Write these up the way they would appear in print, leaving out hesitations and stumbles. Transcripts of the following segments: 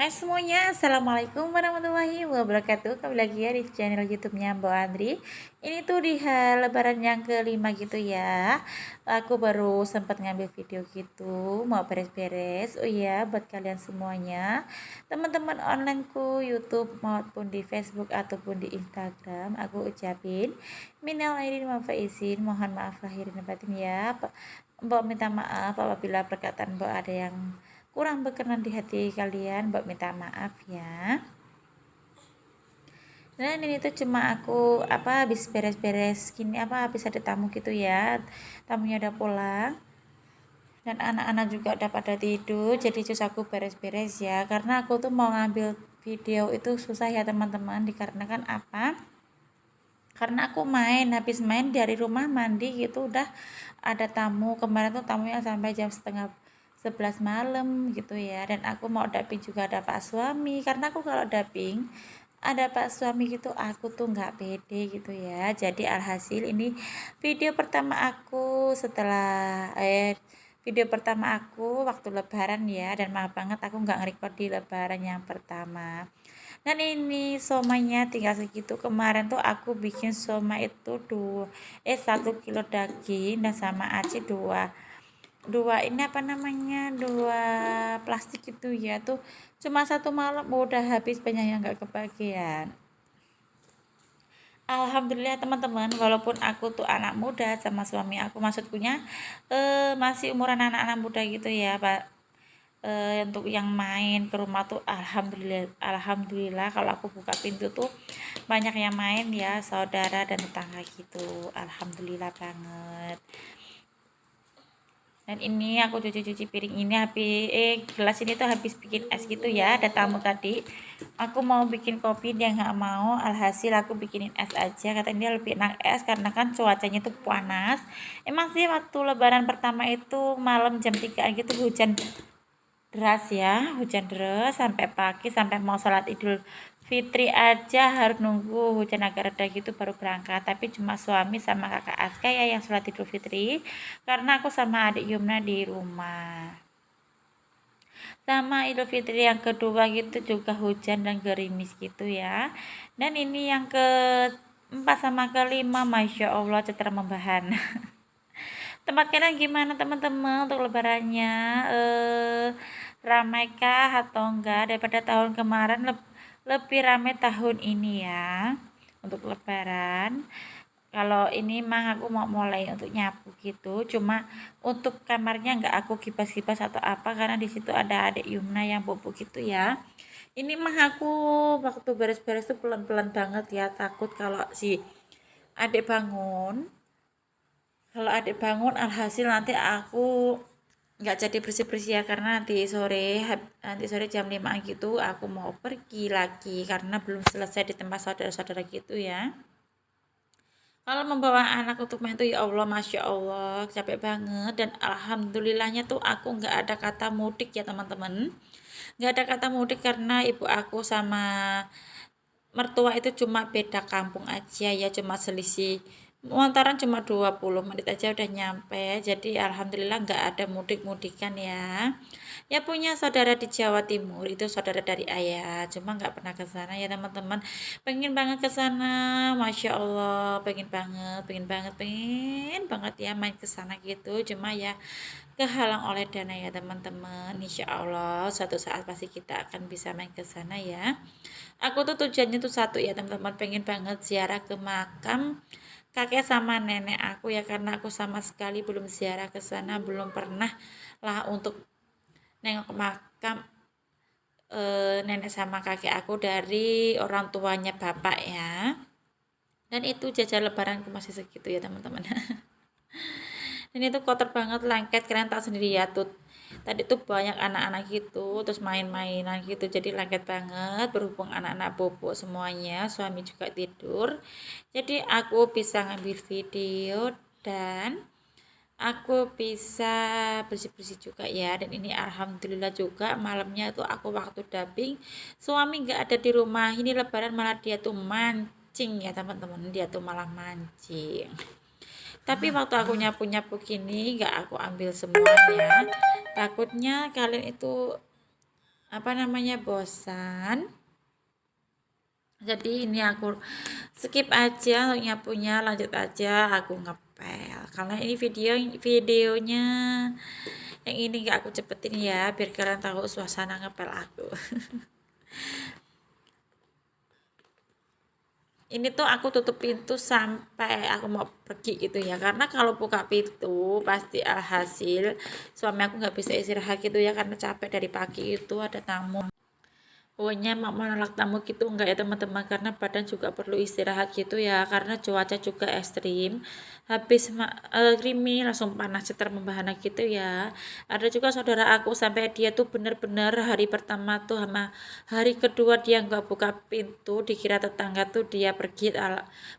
Hai semuanya, Assalamualaikum warahmatullahi wabarakatuh. Kembali lagi ya di channel YouTube-nya Mbak Andri. Ini tuh di lebaran yang kelima gitu ya. Aku baru sempat ngambil video gitu, mau beres-beres. Oh iya, buat kalian semuanya, teman-teman onlineku YouTube maupun di Facebook ataupun di Instagram, aku ucapin minal aidin wal faizin, mohon maaf lahir dan batin ya. Mbak minta maaf apabila perkataan Mbak ada yang kurang berkenan di hati kalian, Mbak minta maaf ya. Dan ini tuh cuma aku habis beres-beres gini habis ada tamu gitu ya. Tamunya udah pulang dan anak-anak juga udah pada tidur. Jadi terus aku beres-beres ya. Karena aku tuh mau ngambil video itu susah ya teman-teman, dikarenakan apa? Karena aku habis main dari rumah mandi gitu udah ada tamu. Kemarin tuh tamunya sampai jam setengah 11 malam gitu ya, dan aku mau daping juga ada pak suami, karena aku kalau daping ada pak suami gitu aku tuh nggak pede gitu ya. Jadi alhasil ini video pertama aku setelah video pertama aku waktu lebaran ya, dan maaf banget aku nggak nge-record di lebaran yang pertama. Dan ini somanya tinggal segitu. Kemarin tuh aku bikin soma itu 1 kilo daging dan sama aci dua ini dua plastik itu ya, tuh cuma satu malam udah habis, banyak yang nggak kebagian. Alhamdulillah teman-teman, walaupun aku tuh anak muda sama suami aku, maksudkunya masih umuran anak-anak muda gitu ya Pak. Untuk yang main ke rumah tuh alhamdulillah kalau aku buka pintu tuh banyak yang main ya, saudara dan tetangga gitu. Alhamdulillah banget. Dan ini aku cuci-cuci piring ini gelas ini tuh habis bikin es gitu ya, ada tamu tadi. Aku mau bikin kopi, dia nggak mau, alhasil aku bikinin es aja. Katanya dia lebih enak es karena kan cuacanya tuh panas. Emang sih waktu lebaran pertama itu malam jam 3 gitu hujan deras ya, hujan deras sampai pagi, sampai mau sholat idul fitri aja harus nunggu hujan agak reda gitu baru berangkat. Tapi cuma suami sama kakak Aska ya yang sholat idul fitri, karena aku sama adik Yumna di rumah. Sama idul fitri yang kedua gitu juga hujan dan gerimis gitu ya. Dan ini yang keempat sama kelima, Masya Allah cetera membahan. Tempat kalian gimana teman-teman untuk lebarannya? Ramaikah atau enggak daripada tahun kemarin? Lebih ramai tahun ini ya untuk lebaran. Kalau ini mah aku mau mulai untuk nyapu gitu, cuma untuk kamarnya enggak aku kipas-kipas atau apa, karena di situ ada adik Yumna yang bobo gitu ya. Ini mah aku waktu beres-beres tuh pelan-pelan banget ya, takut kalau si adik bangun. Kalau adik bangun alhasil nanti aku nggak jadi bersih-bersih ya, karena nanti sore jam 5 gitu aku mau pergi lagi karena belum selesai di tempat saudara-saudara gitu ya. Kalau membawa anak untuk main tuh ya Allah, Masya Allah capek banget, dan alhamdulillahnya tuh aku nggak ada kata mudik ya teman-teman. Nggak ada kata mudik karena ibu aku sama mertua itu cuma beda kampung aja ya, cuma selisih montaran cuma 20 menit aja udah nyampe. Jadi alhamdulillah nggak ada mudik-mudikan ya. Ya punya saudara di Jawa Timur, itu saudara dari ayah, cuma nggak pernah ke sana ya teman-teman. Pengen banget ke sana, Masya Allah, pengen banget ya main ke sana gitu. Cuma ya kehalang oleh dana ya teman-teman. Insya Allah suatu saat pasti kita akan bisa main ke sana ya. Aku tuh tujuannya tuh satu ya teman-teman, pengen banget ziarah ke makam kakek sama nenek aku ya, karena aku sama sekali belum ziarah ke sana, belum pernah lah untuk nengok makam nenek sama kakek aku dari orang tuanya bapak ya. Dan itu jajan lebaranku masih segitu ya teman-teman. Dan itu kotor banget, lengket, kalian tak sendiri ya tuh, tadi tuh banyak anak-anak gitu terus main-mainan gitu, jadi lengket banget. Berhubung anak-anak bobo semuanya, suami juga tidur, jadi aku bisa ngambil video dan aku bisa bersih-bersih juga ya. Dan ini alhamdulillah juga malamnya tuh aku waktu dubbing suami nggak ada di rumah, ini lebaran malah dia tuh mancing ya teman-teman, dia tuh malah mancing. Tapi waktu aku nyapu-nyapu gini nggak aku ambil semuanya, takutnya kalian itu bosan. Jadi ini aku skip aja untuk nyapunya, lanjut aja aku ngepel karena ini videonya yang ini gak aku cepetin ya biar kalian tahu suasana ngepel aku. Ini tuh aku tutup pintu sampai aku mau pergi gitu ya, karena kalau buka pintu pasti alhasil suami aku nggak bisa istirahat gitu ya karena capek dari pagi itu ada tamu. Pokoknya mak menolak tamu gitu enggak ya teman-teman, karena badan juga perlu istirahat gitu ya karena cuaca juga ekstrim. Habis krimi langsung panas cetar membahana gitu ya. Ada juga saudara aku sampai dia tuh bener-bener hari pertama tuh sama hari kedua dia nggak buka pintu, dikira tetangga tuh dia pergi,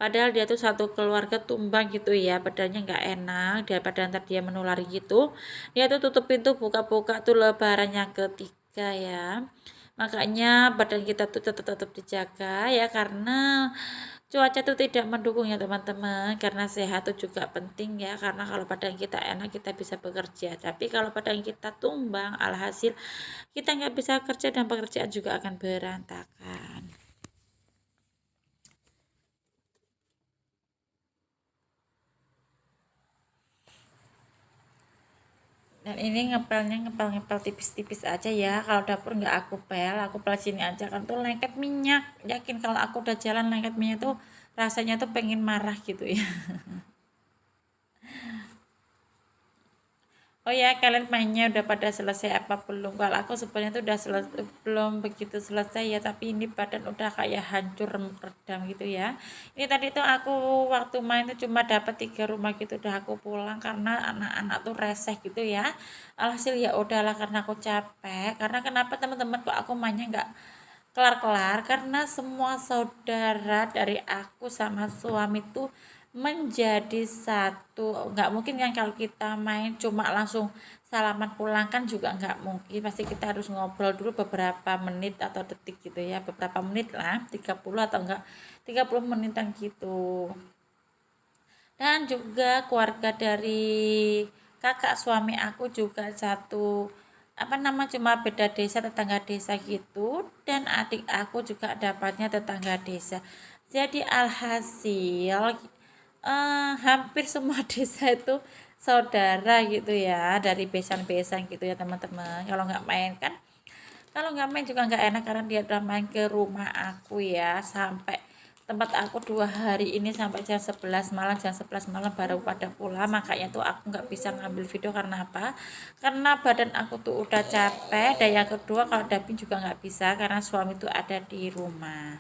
padahal dia tuh satu keluarga tumbang gitu ya, badannya nggak enak daripada ntar dia menulari gitu. Dia tuh tutup pintu buka-buka tuh lebaran yang ketiga ya. Makanya badan kita tuh tetap dijaga ya karena cuaca tuh tidak mendukung ya teman-teman, karena sehat tuh juga penting ya, karena kalau badan kita enak kita bisa bekerja, tapi kalau badan kita tumbang alhasil kita nggak bisa kerja dan pekerjaan juga akan berantakan. Dan ini ngepel tipis-tipis aja ya, kalau dapur nggak aku pel sini aja kan tuh lengket minyak, yakin kalau aku udah jalan lengket minyak tuh rasanya tuh pengen marah gitu ya. Oh ya, kalian mainnya udah pada selesai apa belum? Kalau aku sebenarnya tuh udah belum begitu selesai ya, tapi ini badan udah kayak hancur remuk redam gitu ya. Ini tadi tuh aku waktu main tuh cuma dapat 3 rumah gitu, udah aku pulang karena anak-anak tuh reseh gitu ya. Alhasil ya udahlah karena aku capek. Karena kenapa teman-teman kok aku mainnya nggak kelar-kelar, karena semua saudara dari aku sama suami tuh menjadi satu. Nggak mungkin kan kalau kita main cuma langsung salaman pulang, kan juga nggak mungkin, pasti kita harus ngobrol dulu beberapa menit atau detik gitu ya, beberapa menit lah, 30 atau enggak 30 menitan gitu. Dan juga keluarga dari kakak suami aku juga satu cuma beda desa, tetangga desa gitu, dan adik aku juga dapatnya tetangga desa. Jadi alhasil hampir semua desa itu saudara gitu ya, dari besan-besan gitu ya teman-teman. Kalau nggak main juga nggak enak, karena dia udah main ke rumah aku ya, sampai tempat aku 2 hari ini sampai jam 11 malam baru pada pulang. Makanya tuh aku nggak bisa ngambil video karena apa, karena badan aku tuh udah capek, dan yang kedua kalau dapin juga nggak bisa karena suami tuh ada di rumah.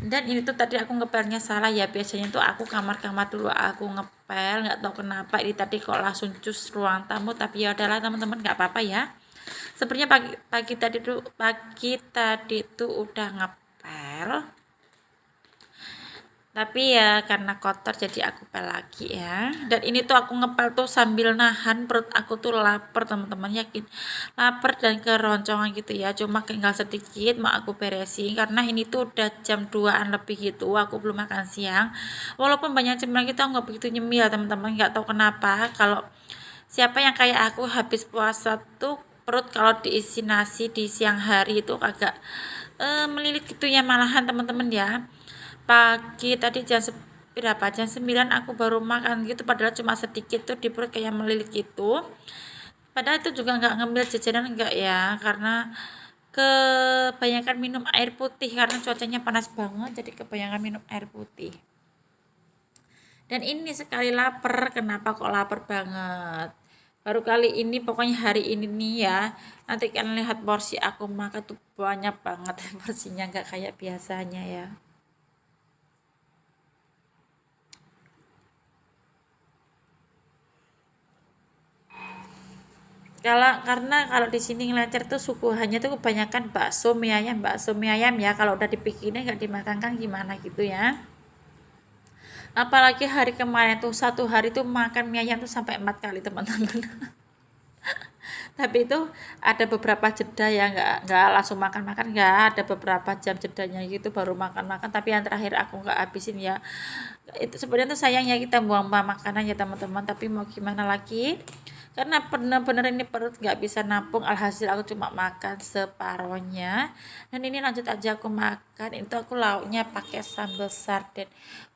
Dan ini tuh tadi aku ngepelnya salah ya, biasanya tuh aku kamar-kamar dulu aku ngepel, nggak tahu kenapa ini tadi kok langsung cus ruang tamu, tapi ya udahlah teman-teman, nggak apa-apa ya. Sebenarnya pagi tadi tuh udah ngepel, tapi ya karena kotor jadi aku pel lagi ya. Dan ini tuh aku ngepel tuh sambil nahan perut aku tuh lapar teman-teman, yakin lapar dan keroncongan gitu ya, cuma tinggal sedikit mau aku beresin karena ini tuh udah jam 2-an lebih gitu, aku belum makan siang. Walaupun banyak cemilan kita nggak begitu nyemil teman-teman, nggak tahu kenapa kalau siapa yang kayak aku habis puasa tuh perut kalau diisi nasi di siang hari itu agak melilit gitu ya, malahan teman-teman ya. Pagi tadi berapa, jam 9 aku baru makan gitu, padahal cuma sedikit tuh di perut kayak melilit gitu. Padahal itu juga nggak ngemil jajanan, enggak ya, karena kebanyakan minum air putih karena cuacanya panas banget, jadi kebanyakan minum air putih. Dan ini sekali lapar, kenapa kok lapar banget, baru kali ini, pokoknya hari ini nih ya, nanti kan lihat porsi aku makan tuh banyak banget. Porsinya nggak kayak biasanya ya. Karena kalau di sini Ngelancer tuh suguhannya tuh kebanyakan bakso mie ayam ya, kalau udah dipikirin nggak dimakan kan gimana gitu ya. Apalagi hari kemarin tuh 1 hari tuh makan mie ayam tuh sampai 4 kali teman-teman. Tapi itu ada beberapa jeda ya, nggak langsung makan-makan, nggak, ada beberapa jam jedanya gitu baru makan-makan, tapi yang terakhir aku nggak habisin ya. Itu sebenarnya tuh sayang ya kita buang-buang makanan ya teman-teman, tapi mau gimana lagi, karena bener-bener ini perut nggak bisa nampung, alhasil aku cuma makan separohnya. Dan ini lanjut aja aku makan, itu aku lauknya pakai sambal sarden,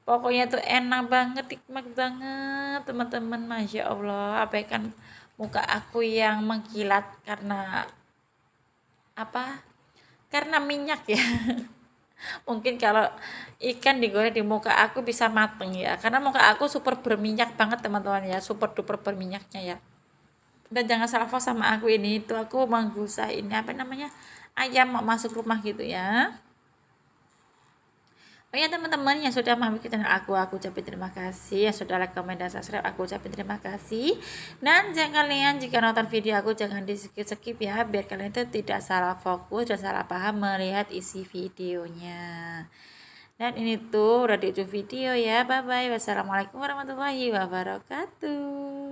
pokoknya tuh enak banget, nikmat banget teman-teman, masya Allah. Abaikan muka aku yang mengkilat karena apa, karena minyak ya. Mungkin kalau ikan digoreng di muka aku bisa mateng ya, karena muka aku super berminyak banget teman-teman ya, super duper berminyaknya ya. Dan jangan salah paham sama aku, ini itu aku menggusah ini apa namanya, ayam mau masuk rumah gitu ya. Oh ya teman-teman yang sudah mampir ke channel aku ucapin terima kasih. Yang sudah like, komen, dan subscribe, aku ucapin terima kasih. Dan jangan kalian jika nonton video aku jangan di skip-skip ya, biar kalian itu tidak salah fokus dan salah paham melihat isi videonya. Dan ini tuh udah di ujung video ya. Bye bye. Wassalamualaikum warahmatullahi wabarakatuh.